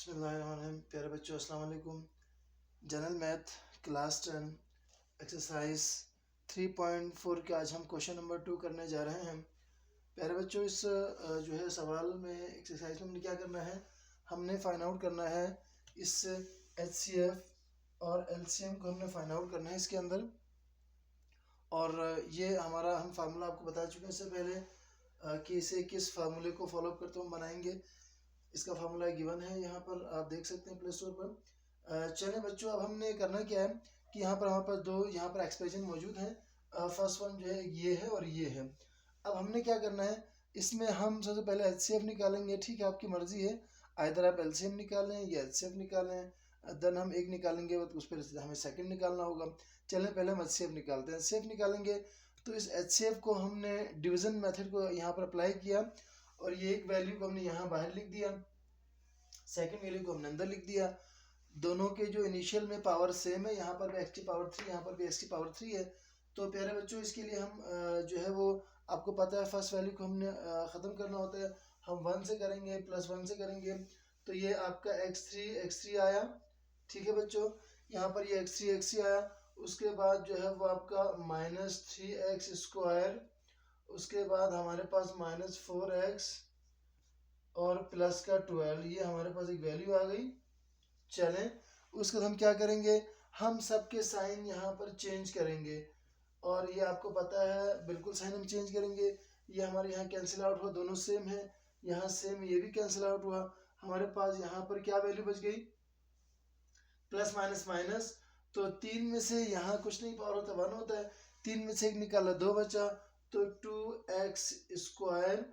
बिस्मिल्लाहिर्रहमानिर्रहीम। प्यारे बच्चों अस्सलाम वालेकुम। जनरल मैथ क्लास 10 एक्सरसाइज 3.4 के आज हम क्वेश्चन नंबर 2 करने जा रहे हैं। प्यारे बच्चों इस जो है सवाल में एक्सरसाइज में हमने क्या करना है, हमने फाइंड आउट करना है इस HCF और LCM को हमने फाइंड आउट करना है इसके अंदर। और ये हमारा हम फार्मूला आपको बता चुके हैं इससे पहले कि इसे किस फार्मूले को फॉलो करते हुए हम बनाएंगे। इसका फार्मूला गिवन है, यहाँ पर आप देख सकते हैं प्ले स्टोर पर। चलिए बच्चों, अब हमने करना क्या है कि यहाँ पर हमारे पास दो यहाँ पर एक्सप्रेशन मौजूद हैं। फर्स्ट वन जो है ये है और ये है। अब हमने क्या करना है, इसमें हम सबसे पहले HCF निकालेंगे। ठीक है, आपकी मर्जी है, आइदर आप LCM निकालें या HCF निकालें। देन हम एक निकालेंगे उस पर हमें सेकंड निकालना होगा। चलें पहले हम HCF निकालते हैं। HCF निकालेंगे तो इस HCF को हमने डिवीजन मेथड को यहाँ पर अप्लाई किया और ये एक वैल्यू को हमने यहाँ बाहर लिख दिया, सेकंड वैल्यू को हमने अंदर लिख दिया। दोनों के जो इनिशियल में पावर सेम है, यहाँ पर भी x की पावर 3, यहाँ पर भी x की पावर 3 है। तो प्यारे बच्चों इसके लिए हम जो है वो आपको पता है फर्स्ट वैल्यू को हमने ख़त्म करना होता है। हम 1 से करेंगे, +1 से करेंगे, तो ये आपका x3 आया। ठीक है बच्चों, यहाँ पर ये x3 आया। उसके बाद जो है वो आपका -3x², उसके बाद हमारे पास -4x और प्लस का 12, ये हमारे पास एक वैल्यू आ गई। चलें उसके बाद हम क्या करेंगे, हम सबके साइन यहाँ पर चेंज करेंगे और ये आपको पता है बिल्कुल साइन हम चेंज करेंगे। ये हमारे यहाँ कैंसिल आउट हुआ, दोनों सेम है, यहाँ सेम, ये भी कैंसिल आउट हुआ। हमारे पास यहाँ पर क्या वैल्यू बच गई, प्लस माइनस माइनस। तो 3 में से यहाँ कुछ नहीं पावर होता 1 होता है, 3 में से 1 निकाला 2 बचा, तो 2x²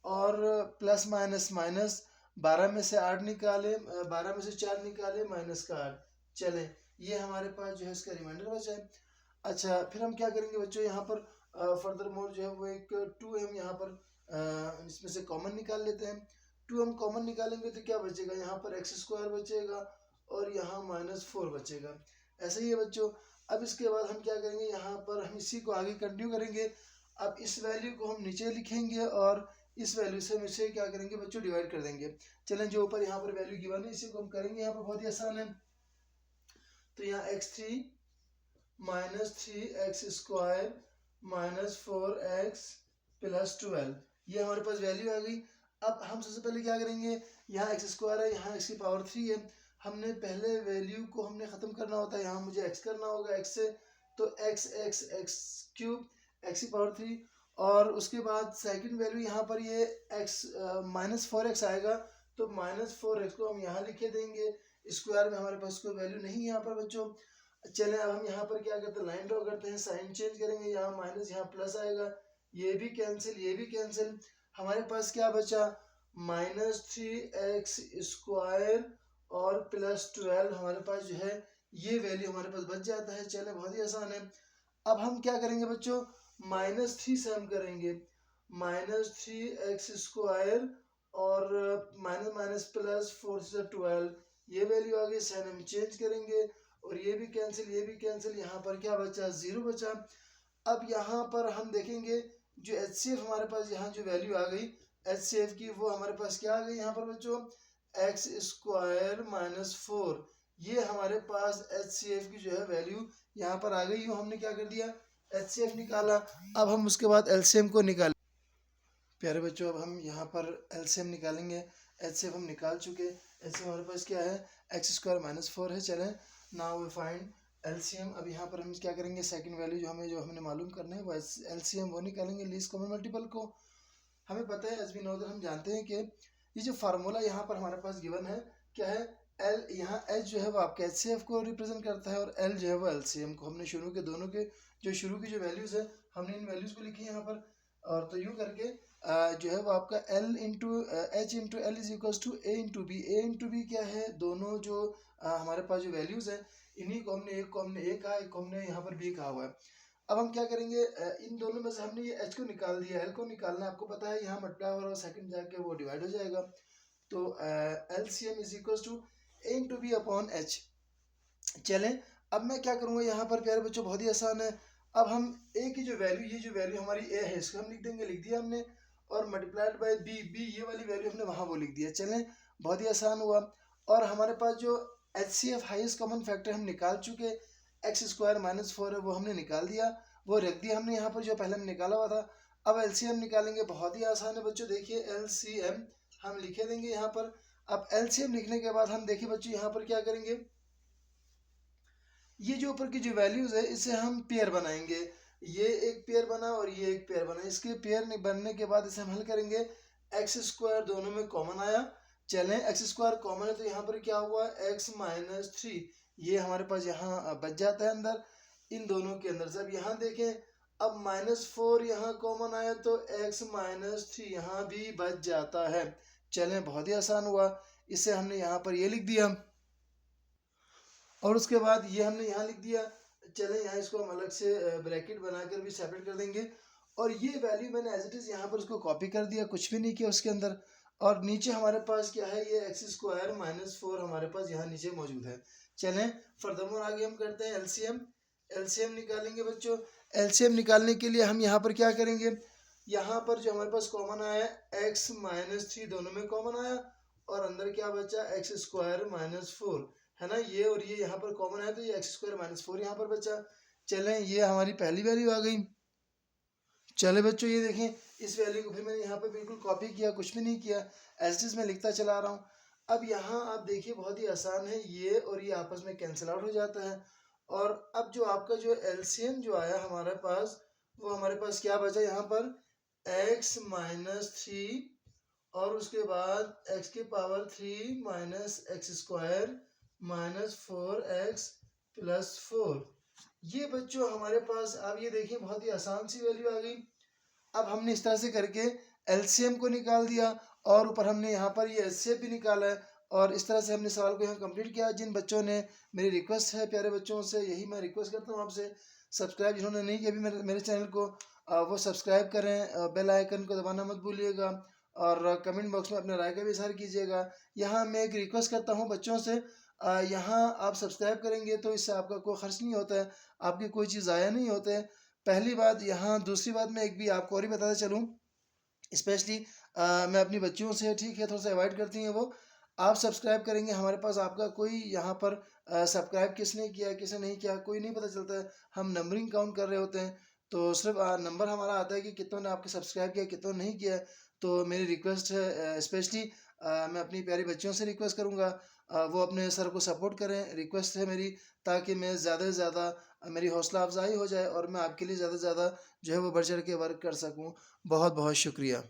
और प्लस माइनस माइनस 12 में से 8 निकाले, 12 में से 4 निकाले, माइनस का 8। चले ये हमारे पास जो है इसका रिमाइंडर बचा है। अच्छा फिर हम क्या करेंगे बच्चों, यहाँ पर फर्दर मोर जो है वो एक 2 हम यहाँ पर इसमें से कॉमन निकाल लेते हैं। 2 हम कॉमन निकालेंगे तो क्या बचेगा, यहाँ पर x² बचेगा और यहाँ -4 बचेगा। ऐसे ही है बच्चों। अब इसके बाद हम क्या करेंगे, यहाँ पर हम इसी को आगे कंटिन्यू करेंगे। अब इस वैल्यू को हम नीचे लिखेंगे और इस वैल्यू से हम इसे क्या करेंगे बच्चों, डिवाइड कर देंगे। चलें जो ऊपर यहाँ पर वैल्यू गिवन है इसी को हम करेंगे, यहाँ पर बहुत ही आसान है। तो यहाँ x3 -3x² -4x +12, ये हमारे पास वैल्यू आ गई। अब हम सबसे पहले क्या करेंगे, यहाँ x² है, यहाँ x की पावर 3 है, हमने पहले वैल्यू को हमने ख़त्म करना होता है। यहाँ मुझे x करना होगा, x से, तो x³ x की पावर 3 और उसके बाद सेकंड वैल्यू यहाँ पर ये x -4x आएगा, तो -4x को हम यहाँ लिखे देंगे। स्क्वायर में हमारे पास कोई वैल्यू नहीं है यहाँ पर बच्चों। चले अब हम यहाँ पर क्या करते हैं, लाइन ड्रॉ करते हैं, साइन चेंज करेंगे, यहाँ माइनस यहाँ प्लस आएगा, ये भी कैंसिल, ये भी कैंसिल। हमारे पास क्या बचा, -3x² और +12 हमारे पास जो है ये वैल्यू हमारे पास बच जाता है। चले बहुत ही आसान है। अब हम क्या करेंगे बच्चों, -3 से हम करेंगे, -3x² और माइनस माइनस प्लस 4 से 12, ये वैल्यू आ गई। साइन हम चेंज करेंगे और ये भी कैंसिल, ये भी कैंसिल, यहाँ पर क्या बचा, 0 बचा। अब यहाँ पर हम देखेंगे जो HCF हमारे पास यहाँ जो वैल्यू आ गई HCF की, वो हमारे पास क्या आ गई यहाँ पर बच्चों, x² -4, ये हमारे पास HCF की जो है वैल्यू यहाँ पर आ गई। हमने क्या कर दिया, HCF निकाला। अब हम उसके बाद LCM को निकालें। प्यारे बच्चों अब हम यहाँ पर LCM निकालेंगे। HCF हम निकाल चुके। LCM हमारे पास क्या है, x² -4 है। चलें नाउ वी फाइंड LCM। अब यहाँ पर हम क्या करेंगे, सेकंड वैल्यू जो हमने मालूम करना है वो LCM वो निकालेंगे, लीस्ट कॉमन मल्टीपल को। हमें पता है एज वी नो दैट, हम जानते हैं कि ये जो फार्मूला यहाँ पर हमारे पास गिवन है क्या है, L, यहाँ H जो है वो आपके HCF को रिप्रेजेंट करता है और L जो है वो LCM को। हमने शुरू के दोनों के जो शुरू की जो वैल्यूज़ है हमने इन वैल्यूज़ को लिखी है यहाँ पर, और तो यूँ करके जो है वो आपका L into H into L is equals to A into B। A into B क्या है, दोनों जो हमारे पास जो वैल्यूज़ हैं इन्हीं को हमने, एक को हमने A कहा, एक को हमने यहाँ पर B कहा हुआ है। अब हम क्या करेंगे, इन दोनों में से हमने ये H को निकाल दिया, L को निकालना है। आपको पता है यहाँ मल्टीप्लाई हो रहा है, सेकंड जाके वो डिवाइड हो जाएगा। तो LCM is equals to A into B upon H। चलें अब मैं क्या करूँगा यहाँ पर प्यारे बच्चों, बहुत ही आसान है। अब हम A की जो वैल्यू, ये जो वैल्यू हमारी A है इसको हम लिख देंगे, लिख दिया हमने, और मल्टीप्लाइड बाय B, ये वाली वैल्यू हमने वहाँ वो लिख दिया। चलें बहुत ही आसान हुआ। और हमारे पास जो HCF हाईएस्ट कॉमन फैक्टर हम निकाल चुके, एक्स स्क्वायर माइनस 4 है वो हमने निकाल दिया, वो रख दिया हमने यहाँ पर जो पहले हमने निकाला हुआ था। अब LCM निकालेंगे, बहुत ही आसान है बच्चों। देखिए LCM हम लिखे देंगे यहाँ पर। अब LCM लिखने के बाद हम देखिए बच्चों यहाँ पर क्या करेंगे, ये जो ऊपर की जो वैल्यूज है इसे हम पेयर बनाएंगे। ये एक पेयर बना और ये एक पेयर बना, इसके पेयर बनने के बाद इसे हम हल करेंगे। एक्स स्क्वायर दोनों में कॉमन आया, चलें एक्स स्क्वायर कॉमन है तो यहाँ पर क्या हुआ, एक्स माइनस 3, ये हमारे पास यहाँ बच जाता है अंदर, इन दोनों के अंदर से। अब यहाँ देखें, अब -4 यहाँ कॉमन आया तो एक्स माइनस 3 यहाँ भी बच जाता है। चलें बहुत ही आसान हुआ, इसे हमने यहाँ पर ये लिख दिया और उसके बाद ये हमने यहाँ लिख दिया। चलें यहाँ इसको हम अलग से ब्रैकेट बनाकर भी सेपरेट कर देंगे और ये वैल्यू मैंने एज इट इज़ यहाँ पर उसको कॉपी कर दिया, कुछ भी नहीं किया उसके अंदर। और नीचे हमारे पास क्या है, ये एक्स स्क्वायर माइनस 4 हमारे पास यहाँ नीचे मौजूद है। चलें फर्दरमोर आगे हम करते हैं एलसीएम। एलसीएम निकालेंगे बच्चों। एलसीएम निकालने के लिए हम यहाँ पर क्या करेंगे, यहाँ पर जो हमारे पास कॉमन आया एक्स माइनस 3 दोनों में कॉमन आया और अंदर क्या बचा, एक्स स्क्वायर माइनस 4 है ना, ये और ये यहाँ पर कॉमन है तो ये एक्स स्क्वायर माइनस 4 यहाँ पर बचा। चलें ये हमारी पहली वैल्यू आ गई। चले बच्चों ये देखें, इस वैल्यू को फिर मैंने यहाँ पर बिल्कुल कॉपी किया, कुछ भी नहीं किया, एज इट इज मैं लिखता चला रहा हूँ। अब यहाँ आप देखिए बहुत ही आसान है, ये और ये आपस में कैंसिल आउट हो जाता है। और अब जो आपका जो एलसीएम जो आया हमारे पास, वो हमारे पास क्या बचा यहाँ पर, एक्स माइनस 3 और उसके बाद एक्स की power 3 minus x square minus 4x plus 4। ये बच्चों हमारे पास, अब ये देखिए बहुत ही आसान सी वैल्यू आ गई। अब हमने इस तरह से करके एलसीएम को निकाल दिया और ऊपर हमने यहाँ पर ये एचसीएफ भी निकाला है और इस तरह से हमने सवाल को यहाँ कंप्लीट किया। जिन बच्चों ने, मेरी रिक्वेस्ट है प्यारे बच्चों से, यही मैं रिक्वेस्ट करता हूँ आपसे, सब्सक्राइब जिन्होंने नहीं किया अभी मेरे चैनल को, वो सब्सक्राइब करें, बेल आइकन को दबाना मत भूलिएगा और कमेंट बॉक्स में अपने राय का भी इजहार कीजिएगा। यहाँ मैं एक रिक्वेस्ट करता हूँ बच्चों से, यहाँ आप सब्सक्राइब करेंगे तो इससे आपका कोई खर्च नहीं होता है, आपकी कोई चीज़ ज़ाया नहीं होते है, पहली बात यहाँ। दूसरी बात मैं एक भी आपको और ही बताता चलूँ, स्पेशली मैं अपनी बच्चियों से, ठीक है, थोड़ा सा अवॉइड करती हैं वो, आप सब्सक्राइब करेंगे हमारे पास आपका कोई यहाँ पर सब्सक्राइब किसने किया किसने नहीं किया कोई नहीं पता चलता है, हम नंबरिंग काउंट कर रहे होते हैं तो सिर्फ नंबर हमारा आता है कि कितनों ने आपके सब्सक्राइब किया कितनों नहीं किया। तो मेरी रिक्वेस्ट है, स्पेशली मैं अपनी प्यारी बच्चियों से रिक्वेस्ट करूँगा, वो अपने सर को सपोर्ट करें, रिक्वेस्ट है मेरी, ताकि मैं ज़्यादा से ज़्यादा मेरी हौसला अफजाई हो जाए और मैं आपके लिए ज़्यादा से ज़्यादा जो है वो बढ़ चढ़ के वर्क कर सकूँ। बहुत बहुत शुक्रिया।